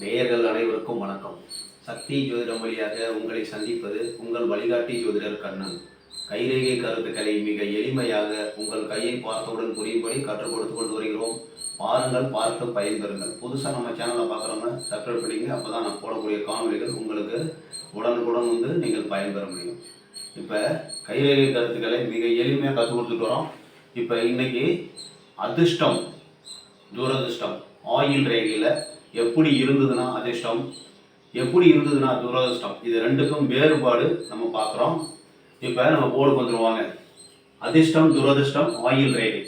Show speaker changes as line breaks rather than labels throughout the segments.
நேயர்கள் அனைவருக்கும் வணக்கம். சக்தி ஜோதிடம் வழியாக உங்களை சந்திப்பது உங்கள் வழிகாட்டி ஜோதிடர் கண்ணன். கைரேகை கருத்துக்களை மிக எளிமையாக உங்கள் கையை பார்த்தவுடன் புரியும்படி கற்றுக் கொடுத்து கொண்டு வருகிறோம். பாருங்கள், பார்த்து பயன்பெறுங்கள். புதுசாக நம்ம சேனலை பார்க்குறவங்க சப்ஸ்கிரைப் பண்ணிங்க. அப்போ தான் நான் போடக்கூடிய காணொலிகள் உங்களுக்கு உடனுக்குடன் நீங்கள் பயன்பெற முடியும். இப்போ கைரேகை கருத்துக்களை மிக எளிமையாக கற்றுக் கொடுத்துட்டு வரோம். இப்போ இன்னைக்கு அதிர்ஷ்டம், துரதிர்ஷ்டம், ஆயில் ரேகையில் எப்படி இருந்ததுன்னா அதிர்ஷ்டம், எப்படி இருந்ததுன்னா துரதிர்ஷ்டம், இது ரெண்டுக்கும் வேறுபாடு நம்ம பார்க்குறோம். இப்போ நம்ம போர்டுக்கு வந்துடுவாங்க. அதிர்ஷ்டம், துரதிர்ஷ்டம், ஆயில் ரேகை,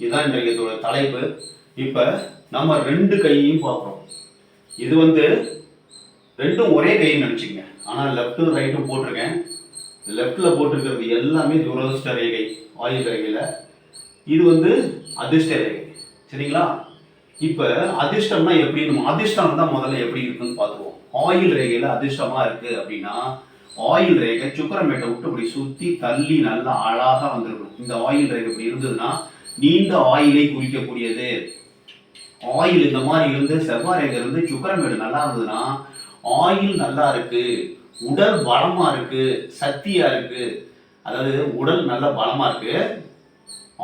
இதுதான் இன்றைய தலைப்பு. இப்போ நம்ம ரெண்டு கையையும் பார்க்குறோம். இது ரெண்டும் ஒரே கைன்னு நினச்சிங்க. ஆனால் லெஃப்ட்டும் ரைட்டும் போட்டிருக்கேன். லெஃப்டில் போட்டிருக்கிறது எல்லாமே துரதிர்ஷ்ட ரேகை, ஆயில் ரேகையில். இது அதிர்ஷ்ட ரேகை. சரிங்களா? இப்போ அதிர்ஷ்டம்னா எப்படின்னு, அதிர்ஷ்டம் தான் முதல்ல எப்படி இருக்குன்னு பார்த்துருவோம். ஆயில் ரேகையில் அதிர்ஷ்டமாக இருக்குது அப்படின்னா, ஆயில் ரேகை சுக்கரமேட்டை விட்டு இப்படி சுற்றி தள்ளி நல்லா அழகாக வந்துருக்கணும். இந்த ஆயில் ரேகை இப்படி இருந்ததுன்னா நீண்ட ஆயிலை குறிக்கக்கூடியது. ஆயில் இந்த மாதிரி இருந்து செவ்வாய் ரேகை இருந்து சுக்கரமேடு நல்லா இருந்ததுன்னா ஆயில் நல்லா இருக்கு, உடல் பலமாக இருக்கு, சக்தியாக இருக்கு. அதாவது உடல் நல்ல பலமாக இருக்கு,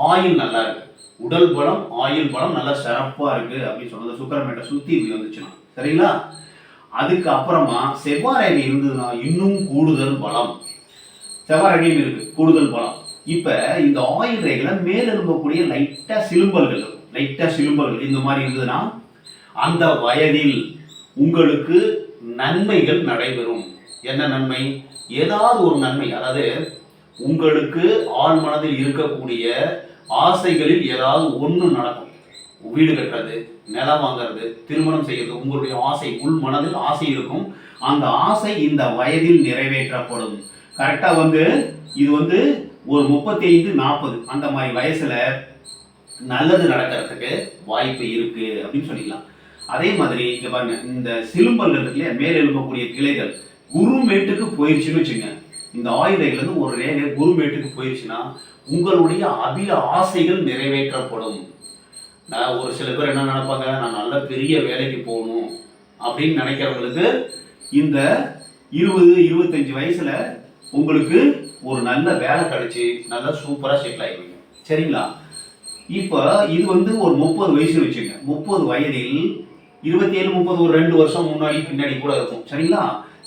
ஆயில் நல்லா இருக்கு. உடல் பலம், ஆயுள் பலம் நல்லா சிறப்பா இருக்கு அப்படின்னு சொன்னது சுக்கரமேட்டை சுத்தி இப்படி வந்துச்சுன்னா. சரிங்களா? அதுக்கு அப்புறமா செவ்வாய் ரேகை இருந்ததுன்னா இன்னும் கூடுதல் பலம். செவ்வாய் ரேகையும் இருக்கு, கூடுதல் பலம். இப்ப இந்த ஆயில் ரேகையில மேல் எழும்பக்கூடிய லைட்டா சிலும்பல்கள் இந்த மாதிரி இருந்ததுன்னா அந்த வயதில் உங்களுக்கு நன்மைகள் நடைபெறும். என்ன நன்மை? ஏதாவது ஒரு நன்மை. அதாவது உங்களுக்கு ஆழ் மனதில் இருக்கக்கூடிய ஆசைகளில் ஏதாவது ஒன்று நடக்கும். வீடு கட்டுறது, நிலம் வாங்கிறது, திருமணம் செய்யறது, உங்களுடைய ஆசை, உள் மனதில் ஆசை இருக்கும். அந்த ஆசை இந்த வயதில் நிறைவேற்றப்படும். கரெக்டா இது ஒரு 35-40 அந்த மாதிரி வயசுல நல்லது நடக்கிறதுக்கு வாய்ப்பு இருக்கு அப்படின்னு சொல்லிக்கலாம். அதே மாதிரி இங்க பாருங்க, இந்த சிலும்பல் இருக்குல்லையா, மேல் எழும்பக்கூடிய கிளைகள் குருமேட்டுக்கு போயிடுச்சுன்னு வச்சுங்க. இந்த ஆயில் ரேகையிலிருந்து ஒரு ரேகை குருமேட்டுக்கு போயிடுச்சுன்னா உங்களுடைய அபில ஆசைகள் நிறைவேற்றப்படும். நான் ஒரு சில பேர் என்ன நினைப்பாங்க, நான் நல்ல பெரிய வேலைக்கு போகணும் அப்படின்னு நினைக்கிறவங்களுக்கு இந்த 20-25 வயசுல உங்களுக்கு ஒரு நல்ல வேலை கிடைச்சி நல்லா சூப்பரா செட்டில் ஆயிடுவீங்க. சரிங்களா? இப்போ இது ஒரு 30 வயசு வச்சுங்க. 30 வயதில் 27-30 ஒரு 2 வருஷம் முன்னாடி பின்னாடி கூட இருக்கும். சரிங்களா?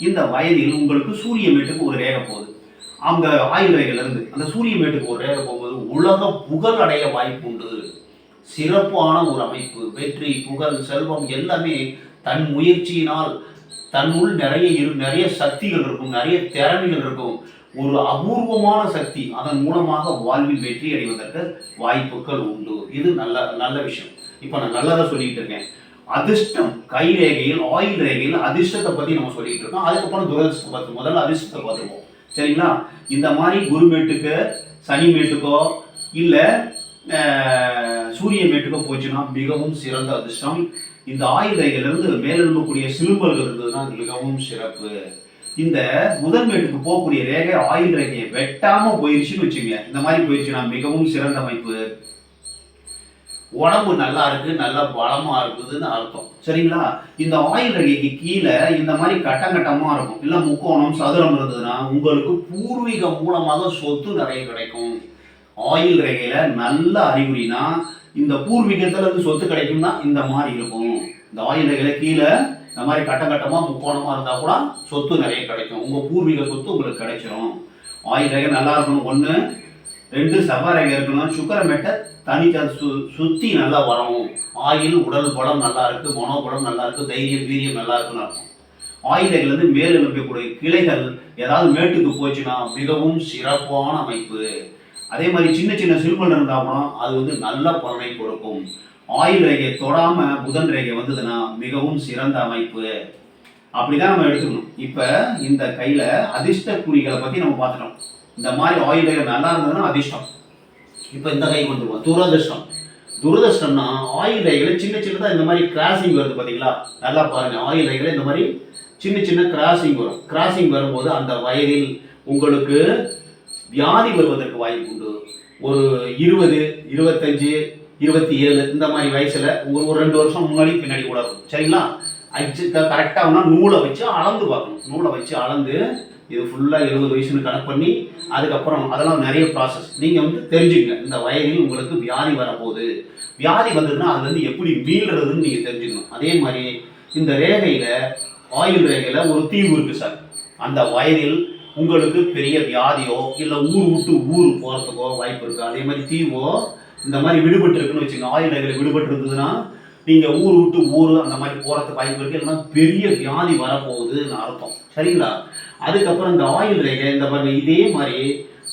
இந்த வயதில் உங்களுக்கு சூரிய மேட்டுக்கு ஒரு ரேகை போகுது. அந்த ஆயுள் ரேகையில இருந்து அந்த சூரிய மேட்டுக்கு ஒரு ரேகை போகும்போது உலக புகழ் அடைய வாய்ப்பு உண்டு. சிறப்பான ஒரு அமைப்பு, வெற்றி, புகழ், செல்வம் எல்லாமே தன் முயற்சியினால் தன்னுள் நிறைய சக்திகள் இருக்கும், நிறைய திறமைகள் இருக்கும். ஒரு அபூர்வமான சக்தி, அதன் மூலமாக வாழ்வில் வெற்றி அடைவதற்கு வாய்ப்புகள் உண்டு. இது நல்ல விஷயம். இப்போ நான் நல்லதாக சொல்லிட்டு இருக்கேன். அதிர்ஷ்டம் கை ரேகையில், ஆயில் ரேகையில் அதிர்ஷ்டத்தை பத்தி நம்ம சொல்லிட்டு இருக்கோம். அதுக்கப்புறம் துரதிர்ஷ்டத்தை பார்த்து முதல்ல அதிர்ஷ்டத்தை பார்த்துருவோம். சரிங்களா? இந்த மாதிரி குருமேட்டுக்கு, சனி மேட்டுக்கோ இல்ல சூரிய மேட்டுக்கோ போச்சுன்னா மிகவும் சிறந்த அதிர்ஷ்டம். இந்த ஆயுள் ரேகையிலிருந்து மேலெழும்பக்கூடிய சிலும்பல்கள் இருந்ததுன்னா மிகவும் சிறப்பு. இந்த முதல் மேட்டுக்கு போகக்கூடிய ரேகை ஆயுள் ரேகையை வெட்டாம போயிருச்சுன்னு வச்சுங்க. இந்த மாதிரி போயிருச்சுன்னா மிகவும் சிறந்த அமைப்பு. உடம்பு நல்லா இருக்கு, நல்லா பலமா இருக்குதுன்னு அர்த்தம். சரிங்களா? இந்த ஆயில் ரேகைக்கு கீழே இந்த மாதிரி கட்டமா இருக்கும், இல்ல முக்கோணம், சதுரம் இருந்ததுன்னா உங்களுக்கு பூர்வீகம் மூலமாக சொத்து நிறைய கிடைக்கும். ஆயில் ரேகையில நல்ல அறிகுறினா இந்த பூர்வீகத்துல இருந்து சொத்து கிடைக்கும்னா இந்த மாதிரி இருக்கும். இந்த ஆயில் ரேகையில கீழே இந்த மாதிரி கட்டமா முக்கோணமா இருந்தா கூட சொத்து நிறைய கிடைக்கும். உங்க பூர்வீக சொத்து உங்களுக்கு கிடைச்சிடும். ஆயில் ரேகை நல்லா இருக்கணும். 1, 2 செவ்வாய் ரேகை இருக்கணும். சுக்கரமேட்டை தனிக்க சுத்தி நல்லா வரணும். ஆயில், உடல் பலம் நல்லா இருக்கு, மனோபலம் நல்லா இருக்கு, தைரியம், வீரியம் நல்லா இருக்குன்னு அர்த்தம். ஆயில் ரேகையிலிருந்து மேல் எழுப்பக்கூடிய கிளைகள் ஏதாவது மேட்டுக்கு போச்சுன்னா மிகவும் சிறப்பான அமைப்பு. அதே மாதிரி சின்ன சிறுமல் இருந்தாலும் அது நல்ல பலனை கொடுக்கும். ஆயில் ரேகையை தொடாம புதன் ரேகை வந்ததுன்னா மிகவும் சிறந்த அமைப்பு. அப்படிதான் நம்ம எடுத்துக்கணும். இப்ப இந்த கையில அதிர்ஷ்ட குறிகளை பத்தி நம்ம பார்த்துட்டோம். இந்த மாதிரி ஆயில் ரேகை நல்லா இருந்ததுன்னா அதிர்ஷ்டம். இப்போ இந்த கை வந்துருவோம். துரதிர்ஷ்டம். துரதிர்ஷ்டம்னா ஆயில் ரேகையில சின்னதா இந்த மாதிரி கிராசிங் வருது பாத்தீங்களா? நல்லா பாருங்க. ஆயில் ரேகையில இந்த மாதிரி சின்ன கிராசிங் வரும். கிராசிங் வரும்போது அந்த வயதில் உங்களுக்கு வியாதி வருவதற்கு வாய்ப்பு உண்டு. ஒரு 20, 25, 27 இந்த மாதிரி வயசுல ஒரு 2 வருஷம் முன்னாடி பின்னாடி கூட இருக்கும். சரிங்களா? கரெக்டாக நூலை வச்சு அளந்து பார்க்கணும். நூலை வச்சு அளந்து இது ஃபுல்லாக 20 வயசுன்னு கணக்கு பண்ணி அதுக்கப்புறம் அதெல்லாம் நிறைய ப்ராசஸ் நீங்கள் வந்து தெரிஞ்சுக்கங்க. இந்த வயதில் உங்களுக்கு வியாதி வரப்போகுது, வியாதி வந்ததுன்னா அதுலேருந்து எப்படி மீள்றதுன்னு நீங்கள் தெரிஞ்சுக்கணும். அதே மாதிரி இந்த ரேகையில் ஆயுள் ரேகையில் ஒரு தீவு இருக்குது சார். அந்த வயதில் உங்களுக்கு பெரிய வியாதியோ இல்லை ஊர் விட்டு ஊர் போகிறதுக்கோ வாய்ப்பு இருக்குது. அதே மாதிரி தீவோ இந்த மாதிரி விடுபட்டு இருக்குன்னு வச்சுங்க. ஆயுள் ரேகையில் விடுபட்டு இருந்ததுன்னா நீங்கள் ஊர் விட்டு ஊர் அந்த மாதிரி போகிறதுக்கு வாய்ப்பு இருக்குது. இல்லைன்னா பெரிய வியாதி வரப்போகுதுன்னு அர்த்தம். சரிங்களா? அதுக்கப்புறம் இந்த ஆயுள் ரேகை இந்த மாதிரி இதே மாதிரி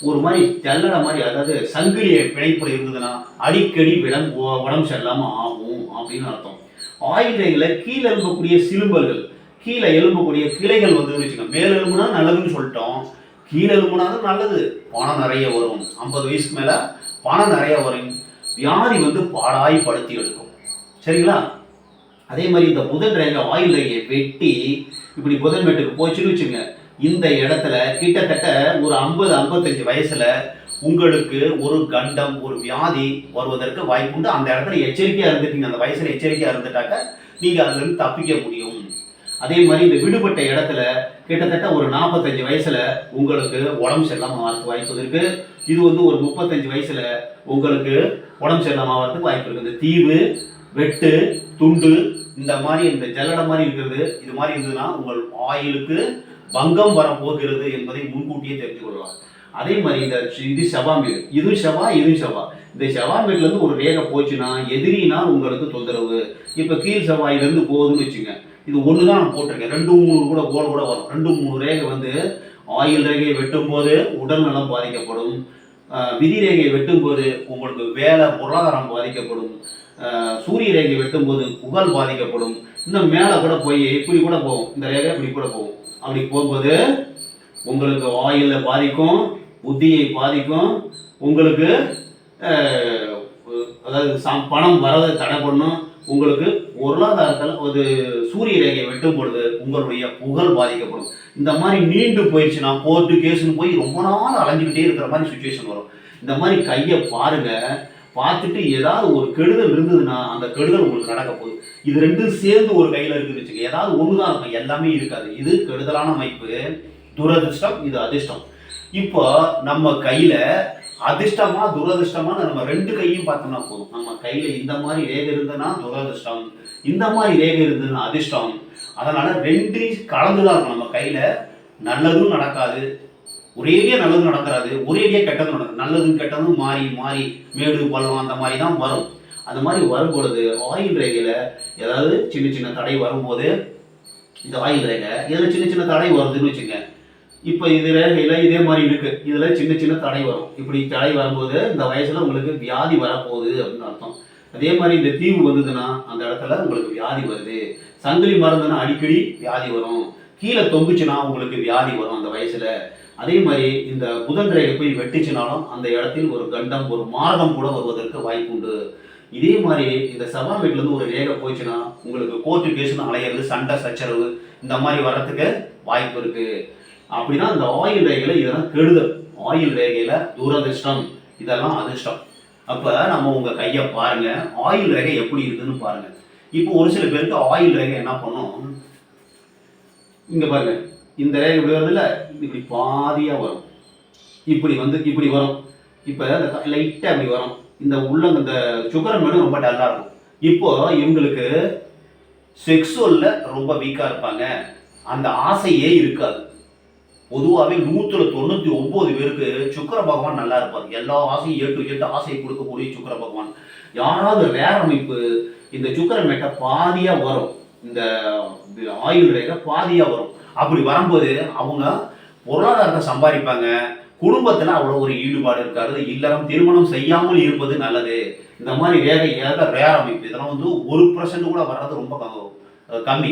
ஒரு மாதிரி ஜல்லடை மாதிரி, அதாவது சங்கிலியை பிணைப்புல இருந்ததுன்னா அடிக்கடி உடம்பு சரியில்லாமல் ஆகும் அப்படின்னு அர்த்தம். ஆயுள் ரேகையில கீழே எழும்பக்கூடிய சிலும்பல்கள், கீழே எழும்பக்கூடிய கிளைகள் வந்து வச்சுக்கோங்க. மேல் எலும்புனா நல்லதுன்னு சொல்லிட்டோம், கீழே எலும்புனாலும் நல்லது. பணம் நிறைய வரும், 50 வயசுக்கு மேலே பணம் நிறைய வரும், வியாதி வந்து பாடாய் படுத்தி எடுக்கும். சரிங்களா? அதே மாதிரி இந்த புதன் ரேகை ஆயுள் ரேகையை வெட்டி இப்படி புதன் மேட்டுக்கு போச்சுன்னு வச்சுங்க. இந்த இடத்துல கிட்டத்தட்ட ஒரு 50-55 வயசுல உங்களுக்கு ஒரு கண்டம், ஒரு வியாதி வருவதற்கு வாய்ப்பு உண்டு. அந்த இடத்துல எச்சரிக்கையா இருந்துட்டீங்க, அந்த வயசுல எச்சரிக்கையா இருந்துட்டாக்க நீங்க அதுல இருந்து தப்பிக்க முடியும். அதே மாதிரி இந்த விடுபட்ட இடத்துல கிட்டத்தட்ட ஒரு 45 வயசுல உங்களுக்கு உடம்பு சரியில்லாம ஆகிறதுக்கு வாய்ப்பு இருக்கு. இது வந்து ஒரு 35 வயசுல உங்களுக்கு உடம்பு சரியில்லாம ஆகிறதுக்கு வாய்ப்பு இருக்கு. இந்த தீவு, வெட்டு, துண்டு, இந்த மாதிரி இந்த ஜல்லடை மாதிரி இருக்கிறது, இது மாதிரி இருந்ததுன்னா உங்கள் ஆயுளுக்கு பங்கம் வரப்போகிறது என்பதை முன்கூட்டியே தெரிந்து கொள்ளலாம். அதே மாதிரி இந்த இது செவ்வாமேடு, இதுவும் செவ்வாய், இதுவும் செவ்வாய். இந்த செவ்வாமேட்ல இருந்து ஒரு ரேகை போச்சுன்னா எதிரினா உங்களுக்கு தொந்தரவு. இப்ப கீழ் செவ்வாயிலிருந்து போகுதுன்னு வச்சுங்க. இது ஒண்ணுதான் நான் போட்டிருக்கேன், 2-3 கூட கோல் கூட வரும். 2-3 ரேகை வந்து ஆயுள் ரேகையை வெட்டும் போது உடல் நலம் பாதிக்கப்படும், விதி ரேகையை வெட்டும் போது உங்களுக்கு வேலை பொருளாதாரம் பாதிக்கப்படும், சூரிய ரேகை வெட்டும் போது புகழ் பாதிக்கப்படும். இன்னும் மேலே கூட போய் இப்படி கூட போகும், இந்த ரேகை இப்படி கூட போகும். அப்படி போகும்போது உங்களுக்கு ஆயுள பாதிக்கும், புத்தியை பாதிக்கும், உங்களுக்கு அதாவது பணம் வரதை தடை பண்ணும். உங்களுக்கு பொருளாதாரத்தில் ஒரு சூரிய ரேகையை வெட்டும் பொழுது உங்களுடைய புகழ் பாதிக்கப்படும். இந்த மாதிரி நீண்டு போயிடுச்சுன்னா கோர்ட்டு கேஸுன்னு போய் ரொம்ப நாள் அலைஞ்சிக்கிட்டே இருக்கிற மாதிரி சுச்சுவேஷன் வரும். இந்த மாதிரி கையை பாருங்க, பார்த்துட்டு ஏதாவது ஒரு கெடுதல் இருந்ததுன்னா அந்த கெடுதல் உங்களுக்கு நடக்க போகுது. இது ரெண்டும் சேர்ந்து ஒரு கையில் இருக்குன்னு வச்சுக்க, ஏதாவது ஒண்ணுதான் இருக்கும், எல்லாமே இருக்காது. இது கெடுதலான அமைப்பு, துரதிர்ஷ்டம், இது அதிர்ஷ்டம். இப்போ நம்ம கையில அதிர்ஷ்டமா துரதிர்ஷ்டமா நம்ம 2 கையும் பார்த்தோம்னா போதும். நம்ம கையில இந்த மாதிரி ரேகை இருந்ததுன்னா துரதிர்ஷ்டம், இந்த மாதிரி ரேகை இருந்ததுன்னா அதிர்ஷ்டம். அதனால 2 கலந்துதான் இருக்கும். நம்ம கையில நல்லதும் நடக்காது, ஒரேடியா நல்லது நடக்கிறாது, ஒரேடியா கெட்டதும் நடக்கும். நல்லதும் கெட்டதும் மாறி மாறி மேடு பள்ளம் அந்த மாதிரி தான் வரும். அந்த மாதிரி வரும்பொழுது ஆயுள் ரேகையில ஏதாவது சின்ன சின்ன தடை வரும்போது, இந்த ஆயுள் ரேகை இதுல சின்ன சின்ன தடை வருதுன்னு வச்சுங்க. இப்போ இது ரேகையில இதே மாதிரி இருக்கு, இதுல சின்ன சின்ன தடை வரும். இப்படி தடை வரும்போது இந்த வயசுல உங்களுக்கு வியாதி வரப்போகுது அப்படின்னு அர்த்தம். அதே மாதிரி இந்த தீவு வந்ததுன்னா அந்த இடத்துல உங்களுக்கு வியாதி வருது. சங்கிலி மருந்துன்னா அடிக்கடி வியாதி வரும், கீழே தொங்குச்சுன்னா உங்களுக்கு வியாதி வரும் அந்த வயசுல. அதே மாதிரி இந்த புதன் ரேகை போய் வெட்டிச்சுனாலும் அந்த இடத்தில் ஒரு கண்டம், ஒரு மார்க்கம் கூட வருவதற்கு வாய்ப்பு உண்டு. இதே மாதிரி இந்த செவ்வாய் வீட்டுல இருந்து ஒரு ரேகை போயிடுச்சுன்னா உங்களுக்கு கோர்ட்டு கேஸ்னு அலையிறது, சண்டை சச்சரவு இந்த மாதிரி வர்றதுக்கு வாய்ப்பு இருக்கு. அப்படின்னா இந்த ஆயுள் ரேகையில இதெல்லாம் கெடுதல், ஆயுள் ரேகையில துரதிர்ஷ்டம், இதெல்லாம் அதிர்ஷ்டம். அப்ப நம்ம உங்க கையை பாருங்க, ஆயுள் ரேகை எப்படி இருக்குன்னு பாருங்க. இப்போ ஒரு சில பேருக்கு ஆயுள் ரேகை என்ன பண்ணும், இங்க பாருங்க, இந்த ரேகை இப்படி வருது இல்ல, இப்படி பாதியா வரும், இப்படி வந்து இப்படி வரும். இப்ப லைட்டா இப்படி வரும். இந்த உள்ள இந்த சுகரன் மேலும் ரொம்ப டல்லா இருக்கும். இப்போ இவங்களுக்கு செக்ஸுவல்ல ரொம்ப வீக்கா இருப்பாங்க, அந்த ஆசையே இருக்காது. பொதுவாகவே 199 பேருக்கு சுக்கிர பகவான் நல்லா இருப்பார். எல்லா ஆசையும் 8 ஆசையை கொடுக்கக்கூடிய சுக்கிர பகவான். யாராவது ரேர் அமைப்பு இந்த சுக்கிர மேட்டை பாதியா வரும், இந்த ஆயுள் ரேகை பாதியா வரும். அப்படி வரும்போது அவங்க பொருளாதாரத்தை சம்பாதிப்பாங்க, குடும்பத்துல அவ்வளவு ஒரு ஈடுபாடு இருக்காது, இல்லறம் திருமணம் செய்யாமல் இருப்பது நல்லது. இந்த மாதிரி ரேகை ரேர் அமைப்பு, இதெல்லாம் வந்து 1% கூட வர்றது ரொம்ப கம்மி.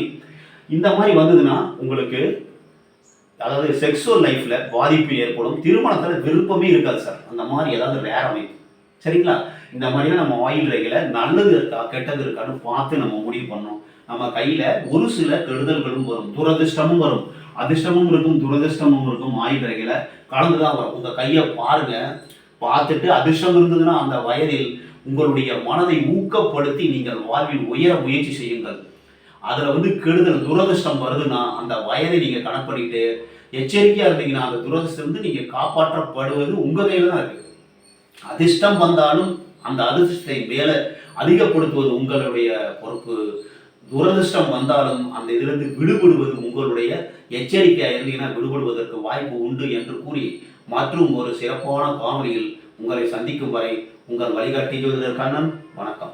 இந்த மாதிரி வந்ததுன்னா உங்களுக்கு அதாவது செக்ஸுவல் லைஃப்ல பாதிப்பு ஏற்படும், திருமணத்துல விருப்பமே இருக்காது சார். அந்த மாதிரி ஏதாவது ரேர் அமைப்பு. சரிங்களா? இந்த மாதிரிலாம் நம்ம ஆயுள் ரேகையில நல்லது இருக்கா கெட்டது இருக்கான்னு பார்த்து நம்ம முடிவு பண்ணோம். நம்ம கையில ஒரு சில கெடுதல்களும் வரும், துரதிர்ஷ்டமும் வரும், அதிர்ஷ்டமும் இருக்கும், துரதிர்ஷ்டமும் இருக்கும். ஆயுள் ரேகையில கலந்துதான் வரும். உங்க கையை பாருங்க, பார்த்துட்டு அதிர்ஷ்டம் இருந்ததுன்னா அந்த வயதில் உங்களுடைய மனதை ஊக்கப்படுத்தி நீங்கள் வாழ்வில் உயர முயற்சி செய்யுங்கள். அதுல வந்து கெடுதல் துரதிர்ஷ்டம் வருதுன்னா அந்த வயதை நீங்க கணக்கு பண்ணிட்டு எச்சரிக்கையா இருந்தீங்கன்னா அந்த துரதிர்ஷ்டம் வந்து நீங்க காப்பாற்றப்படுவது உங்க கையில தான் இருக்கு. அதிர்ஷ்டம் வந்தாலும் அந்த அதிர்ஷ்டத்தை மேல அதிகப்படுத்துவது உங்களுடைய பொறுப்பு. துரதிர்ஷ்டம் வந்தாலும் அந்த இதிலிருந்து விடுபடுவது உங்களுடைய எச்சரிக்கையா இருந்தீங்கன்னா விடுபடுவதற்கு வாய்ப்பு உண்டு என்று கூறி மற்றும் ஒரு சிறப்பான காணொளியில் உங்களை சந்திக்கும் வரை உங்கள் வழிகாட்டி ஜோதிடர் கண்ணன். வணக்கம்.